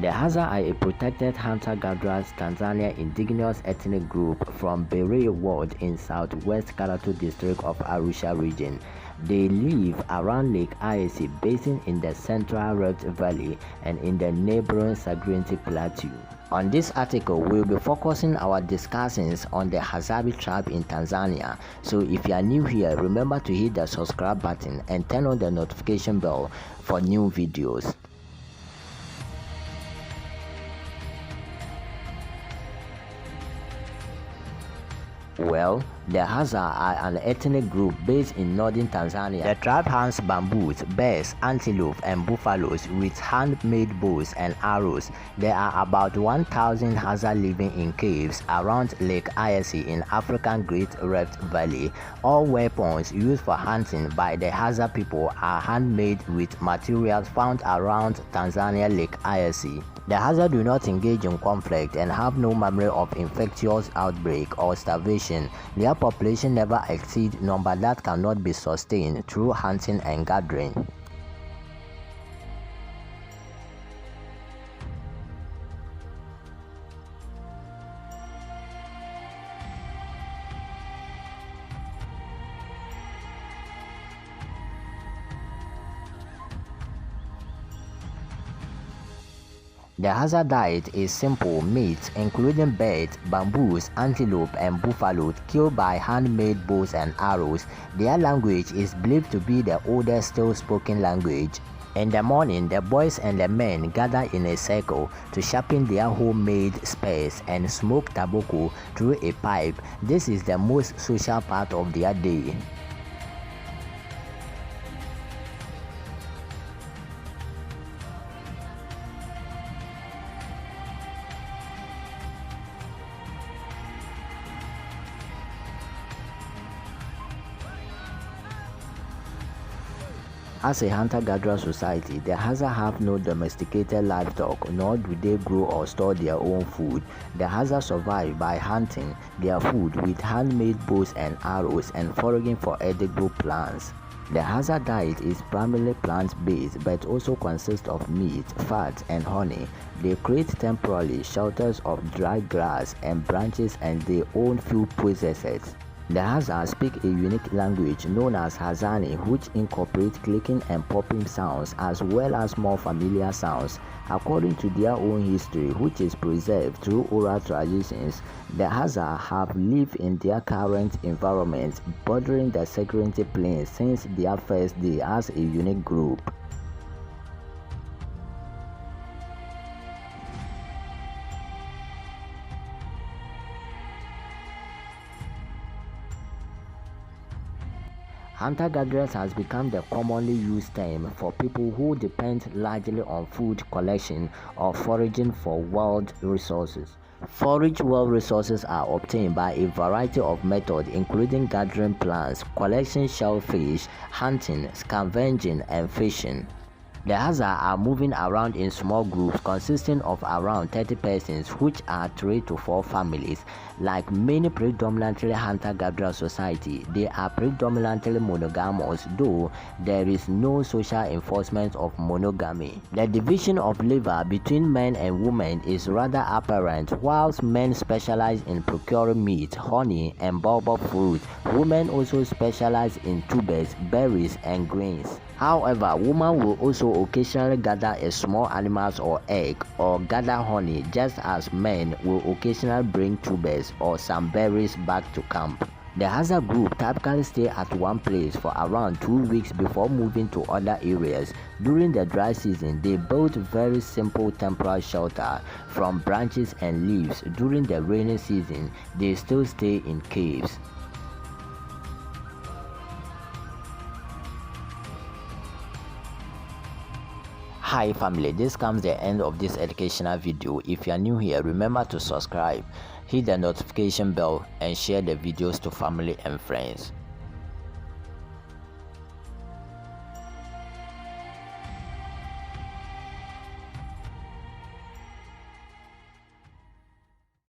The Hadza are a protected hunter-gatherers Tanzania indigenous ethnic group from Berea ward in southwest Karatu district of Arusha region. They live around Lake Ayesi basin in the Central Rift Valley and in the neighboring Sagrinti Plateau. On this article, we'll be focusing our discussions on the Hadzabe tribe in Tanzania. So if you are new here, remember to hit the subscribe button and turn on the notification bell for new videos. Well, the Hadza are an ethnic group based in northern Tanzania. The tribe hunts bamboos, bears, antelope, and buffaloes with handmade bows and arrows. There are about 1,000 Hadza living in caves around Lake Ayesi in African Great Rift Valley. All weapons used for hunting by the Hadza people are handmade with materials found around Tanzania Lake Ayesi. The Hadza do not engage in conflict and have no memory of infectious outbreak or starvation. Their population never exceeds number that cannot be sustained through hunting and gathering. The Hadza diet is simple meat, including birds, bamboos, antelope, and buffalo killed by handmade bows and arrows. Their language is believed to be the oldest still spoken language. In the morning, the boys and the men gather in a circle to sharpen their homemade spears and smoke tobacco through a pipe. This is the most social part of their day. As a hunter-gatherer society, the Hadza have no domesticated livestock, nor do they grow or store their own food. The Hadza survive by hunting their food with handmade bows and arrows and foraging for edible plants. The Hadza diet is primarily plant-based but also consists of meat, fat, and honey. They create temporary shelters of dry grass and branches and they own food processors. The Hadza speak a unique language known as Hazzani, which incorporates clicking and popping sounds as well as more familiar sounds. According to their own history, which is preserved through oral traditions, the Hadza have lived in their current environment bordering the Sagrinti Plains since their first day as a unique group. Hunter-gatherers has become the commonly used term for people who depend largely on food collection or foraging for wild resources. Forage wild resources are obtained by a variety of methods including gathering plants, collecting shellfish, hunting, scavenging, and fishing. The Hadza are moving around in small groups consisting of around 30 persons, which are 3 to 4 families. Like many predominantly hunter-gatherer society, they are predominantly monogamous, though there is no social enforcement of monogamy. The division of labor between men and women is rather apparent. Whilst men specialize in procuring meat, honey, and baobab fruit, women also specialize in tubers, berries, and grains. However, women will also occasionally gather a small animals or egg or gather honey, just as men will occasionally bring tubers or some berries back to camp. The Hadza group typically stay at one place for around 2 weeks before moving to other areas. During the dry season, they build very simple temporary shelter from branches and leaves. During the rainy season, they still stay in caves. Hi family, this comes the end of this educational video. If you are new here, remember to subscribe, hit the notification bell and share the videos to family and friends.